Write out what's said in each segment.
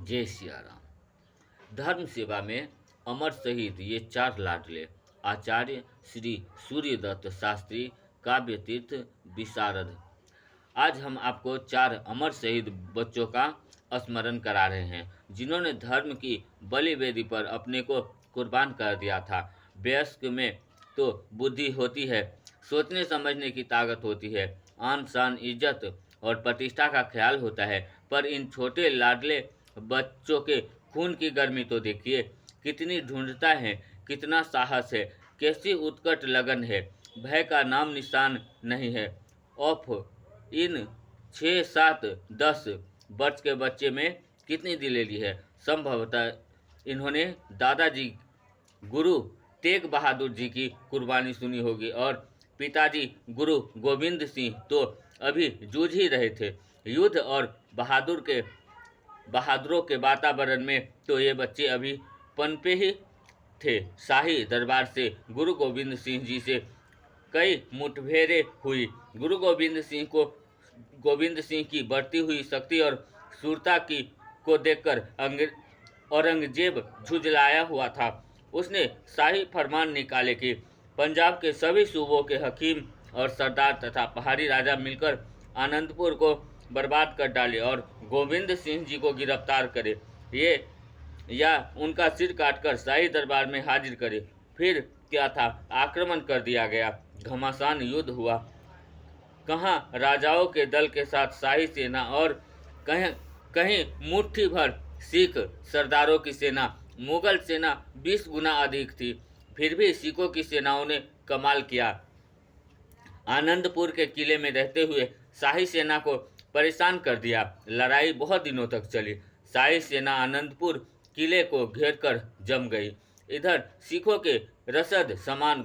जय सिया राम। धर्म सेवा में अमर शहीद ये चार लाडले आचार्य श्री सूर्यदत्त शास्त्री काव्य तीर्थ विशारद। आज हम आपको चार अमर शहीद बच्चों का स्मरण करा रहे हैं जिन्होंने धर्म की बलि वेदी पर अपने को कुर्बान कर दिया था। वयस्क में तो बुद्धि होती है, सोचने समझने की ताकत होती है, आन शान इज्जत और प्रतिष्ठा का ख्याल होता है, पर इन छोटे लाडले बच्चों के खून की गर्मी तो देखिए, कितनी ढूंढता है, कितना साहस है, कैसी उत्कट लगन है, भय का नाम निशान नहीं है। ऑफ इन 6, 7, 10 वर्ष के बच्चे में कितनी दिलेरी है। संभवतः इन्होंने दादाजी गुरु तेग बहादुर जी की कुर्बानी सुनी होगी और पिताजी गुरु गोविंद सिंह तो अभी जूझ ही रहे थे। युद्ध और बहादुरों के वातावरण में तो ये बच्चे अभी पनपे ही थे। शाही दरबार से गुरु गोविंद सिंह जी से कई मुठभेड़ें हुई। गुरु गोविंद सिंह की बढ़ती हुई शक्ति और शूरता की को देखकर औरंगजेब झुंझलाया हुआ था। उसने शाही फरमान निकाले कि पंजाब के सभी सूबों के हकीम और सरदार तथा पहाड़ी राजा मिलकर आनंदपुर को बर्बाद कर डाले और गोविंद सिंह जी को गिरफ्तार करे, ये या उनका सिर काटकर शाही दरबार में हाजिर करे। फिर क्या था, आक्रमण कर दिया गया, घमासान युद्ध हुआ। कहाँ राजाओं के दल के साथ शाही सेना और कहीं कहीं मुट्ठी भर सिख सरदारों की सेना। मुगल सेना 20 गुना अधिक थी, फिर भी सिखों की सेनाओं ने कमाल किया। आनंदपुर के किले में रहते हुए शाही सेना को परेशान कर दिया। लड़ाई बहुत दिनों तक चली। शाही सेना आनंदपुर किले को घेरकर जम गई। इधर सिखों के रसद सामान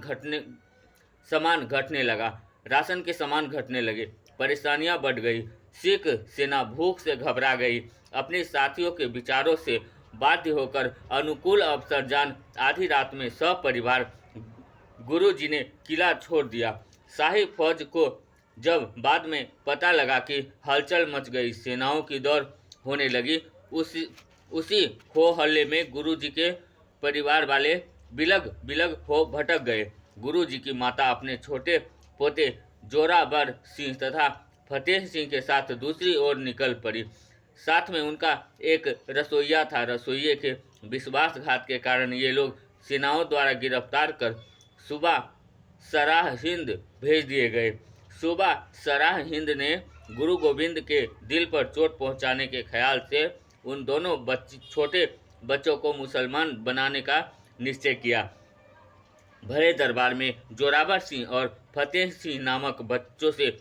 घटने लगा, राशन के सामान घटने लगे, परेशानियां बढ़ गई। सिख सेना भूख से घबरा गई। अपने साथियों के विचारों से बाध्य होकर अनुकूल अवसर जान आधी रात में सपरिवार गुरु जी ने किला छोड़ दिया। शाही फौज को जब बाद में पता लगा कि हलचल मच गई, सेनाओं की दौड़ होने लगी, उसी हो हल्ले में गुरु जी के परिवार वाले बिलग बिलग हो भटक गए। गुरु जी की माता अपने छोटे पोते जोरावर सिंह तथा फतेह सिंह के साथ दूसरी ओर निकल पड़ी। साथ में उनका एक रसोइया था। रसोइये के विश्वासघात के कारण ये लोग सेनाओं द्वारा गिरफ्तार कर सूबा सराह हिंद भेज दिए गए। सूबा सराह हिंद ने गुरु गोविंद के दिल पर चोट पहुंचाने के ख्याल से उन दोनों छोटे बच्चों को मुसलमान बनाने का निश्चय किया। भरे दरबार में जोरावर सिंह और फतेह सिंह नामक बच्चों से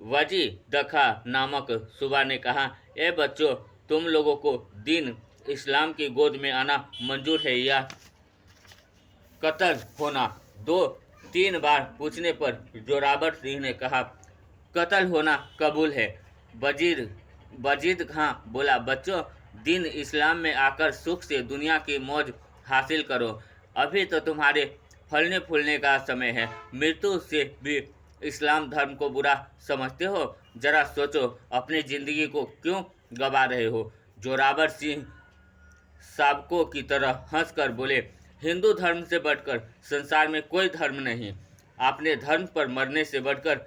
वजी दखा नामक सूबा ने कहा, ए बच्चों, तुम लोगों को दीन इस्लाम की गोद में आना मंजूर है या कत्ल होना? 2-3 बार पूछने पर जोरावर सिंह ने कहा, कत्ल होना कबूल है। वजीद खां बोला, बच्चों, दीन इस्लाम में आकर सुख से दुनिया की मौज हासिल करो। अभी तो तुम्हारे फलने फूलने का समय है। मृत्यु से भी इस्लाम धर्म को बुरा समझते हो? जरा सोचो, अपनी जिंदगी को क्यों गवा रहे हो? जोरावर सिंह साबकों की तरह हंसकर बोले, हिंदू धर्म से बढ़कर संसार में कोई धर्म नहीं। अपने धर्म पर मरने से बढ़कर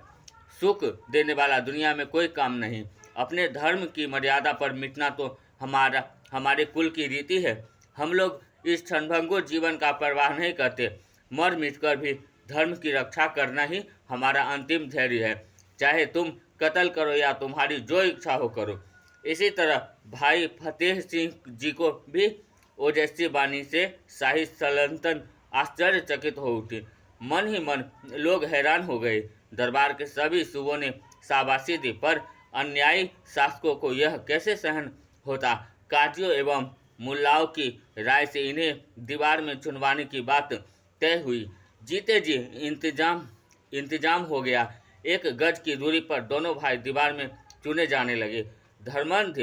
सुख देने वाला दुनिया में कोई काम नहीं। अपने धर्म की मर्यादा पर मिटना तो हमारे कुल की रीति है। हम लोग इस क्षणभंगुर जीवन का परवाह नहीं करते। मर मिटकर भी धर्म की रक्षा करना ही हमारा अंतिम धैर्य है। चाहे तुम कत्ल करो या तुम्हारी जो इच्छा हो करो। इसी तरह भाई फतेह सिंह जी को भी ओजस्वी वाणी से शाही सल्तनत आश्चर्यचकित हो उठी। मन ही मन लोग हैरान हो गए। दरबार के सभी सूबों ने शाबाशी दी, पर अन्यायी शासकों को यह कैसे सहन होता। काजियों एवं मुल्लाओं की राय से इन्हें दीवार में चुनवाने की बात तय हुई। जीते जी इंतजाम हो गया। 1 गज की दूरी पर दोनों भाई दीवार में चुने जाने लगे। धर्मांध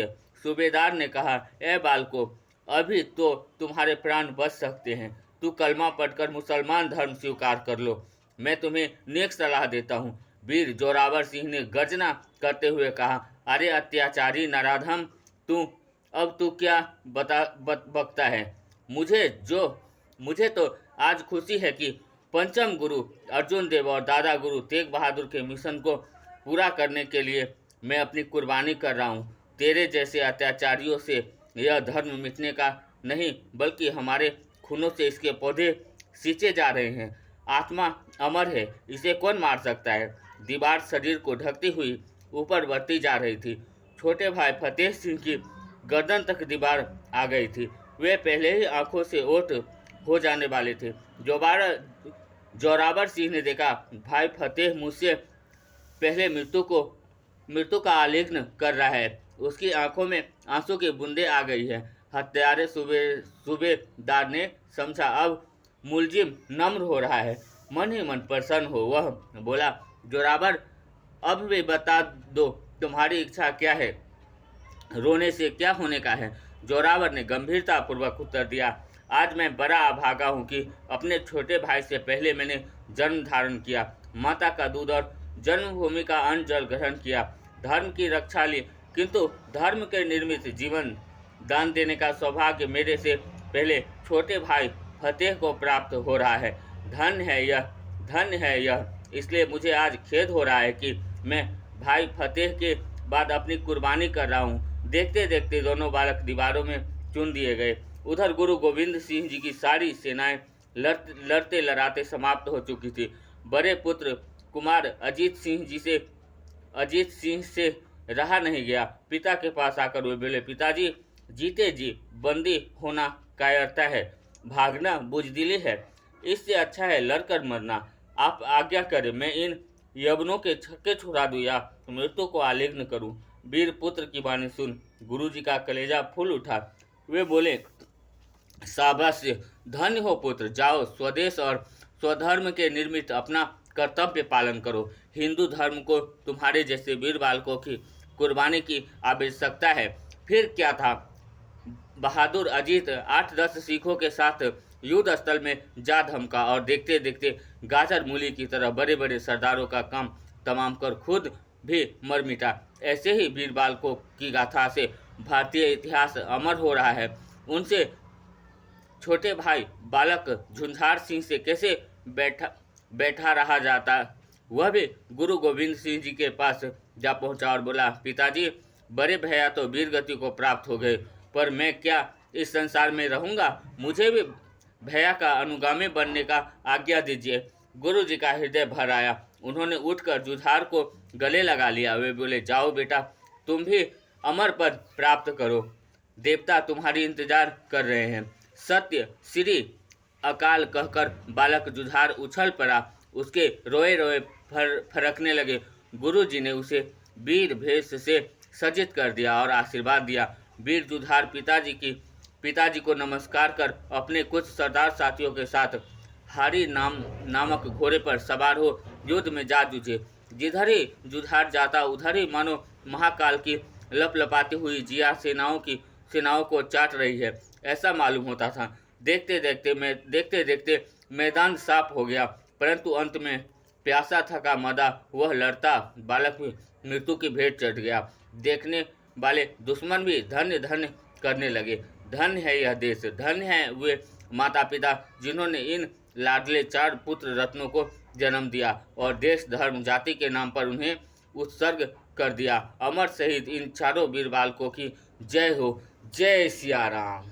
सूबेदार ने कहा, ए बालको, अभी तो तुम्हारे प्राण बच सकते हैं। तू कलमा पढ़कर मुसलमान धर्म स्वीकार कर लो। मैं तुम्हें नेक सलाह देता हूँ। वीर जोरावर सिंह ने गर्जना करते हुए कहा, अरे अत्याचारी नराधम, तू अब तू क्या बकता है? मुझे तो आज खुशी है कि पंचम गुरु अर्जुन देव और दादा गुरु तेग बहादुर के मिशन को पूरा करने के लिए मैं अपनी कुर्बानी कर रहा हूँ। तेरे जैसे अत्याचारियों से यह धर्म मिटने का नहीं, बल्कि हमारे खूनों से इसके पौधे सींचे जा रहे हैं। आत्मा अमर है, इसे कौन मार सकता है? दीवार शरीर को ढकती हुई ऊपर बढ़ती जा रही थी। छोटे भाई फतेह सिंह की गर्दन तक दीवार आ गई थी। वे पहले ही आंखों से ओट हो जाने वाले थे। जोरावर सिंह ने देखा, भाई फतेह मुझसे पहले मृत्यु का आलिंगन कर रहा है। उसकी आंखों में आंसू की बूंदें आ गई है। हत्यारे सूबेदार ने समझा, अब मुलजिम नम्र हो रहा है, मन ही मन प्रसन्न हो। वह बोला, जोरावर, अब भी बता दो तुम्हारी इच्छा क्या है? रोने से क्या होने का है? जोरावर ने गंभीरतापूर्वक उत्तर दिया, आज मैं बड़ा अभागा हूँ कि अपने छोटे भाई से पहले मैंने जन्म धारण किया, माता का दूध और जन्मभूमि का अन्न जल ग्रहण किया, धर्म की रक्षा ली, किंतु धर्म के निर्मित जीवन दान देने का सौभाग्य मेरे से पहले छोटे भाई फतेह को प्राप्त हो रहा है। धन्य है यह। इसलिए मुझे आज खेद हो रहा है कि मैं भाई फतेह के बाद अपनी कुर्बानी कर रहा हूँ। देखते देखते दोनों बालक दीवारों में चुन दिए गए। उधर गुरु गोविंद सिंह जी की सारी सेनाएं लड़ते लड़ाते समाप्त हो चुकी थी। बड़े पुत्र कुमार अजीत सिंह से रहा नहीं गया। पिता के पास आकर वे बोले, पिताजी, जीते जी बंदी होना कायरता है, भागना बुजदिली है, इससे अच्छा है लड़कर मरना। आप आज्ञा करें, मैं इन यवनों के छक्के छुड़ा दूं या मृत्यु को आलिंगन करूं। वीर पुत्र की वाणी सुन गुरुजी का कलेजा फूल उठा। वे बोले, शाबाश, धन्य हो पुत्र, जाओ स्वदेश और स्वधर्म के निर्मित अपना कर्तव्य पालन करो। हिंदू धर्म को तुम्हारे जैसे वीर बालकों की कुर्बानी की आवश्यकता है। फिर क्या था, बहादुर अजीत 8-10 सिखों के साथ युद्ध स्थल में जा धमका और देखते देखते गाजर मूली की तरह बड़े बड़े सरदारों का काम तमाम कर खुद भी मर मिटा। ऐसे ही वीर बालकों की गाथा से भारतीय इतिहास अमर हो रहा है। उनसे छोटे भाई बालक झुंझार सिंह से कैसे बैठा रहा जाता। वह भी गुरु गोविंद सिंह जी के पास जा पहुंचा और बोला, पिताजी, बड़े भैया तो वीर गति को प्राप्त हो गए, पर मैं क्या इस संसार में रहूंगा? मुझे भी भैया का अनुगामी बनने का आज्ञा दीजिए। गुरु जी का हृदय भर आया। उन्होंने उठकर जुझार को गले लगा लिया। वे बोले, जाओ बेटा, तुम भी अमर पद प्राप्त करो, देवता तुम्हारी इंतजार कर रहे हैं। सत्य श्री अकाल कहकर बालक जुझार उछल पड़ा। उसके रोए रोए फरकने लगे। गुरु जी ने उसे वीर भेष से सज्जित कर दिया और आशीर्वाद दिया। वीर जुझार पिताजी को नमस्कार कर अपने कुछ सरदार साथियों के साथ हारी नामक घोड़े पर सवार हो युद्ध में जा जूझे। जिधर ही जुझार जाता उधर ही मानो महाकाल की लपलपाती हुई जिया सेनाओं को चाट रही है, ऐसा मालूम होता था। देखते देखते मैदान साफ हो गया, परंतु अंत में प्यासा थका मदा वह लड़ता बालक भी मृत्यु की भेंट चढ़ गया। देखने वाले दुश्मन भी धन्य धन्य करने लगे। धन्य है यह देश, धन्य है वे माता पिता जिन्होंने इन लाडले 4 पुत्र रत्नों को जन्म दिया और देश धर्म जाति के नाम पर उन्हें उत्सर्ग कर दिया। अमर शहीद इन चारों वीर बालकों की जय हो। जय सिया राम।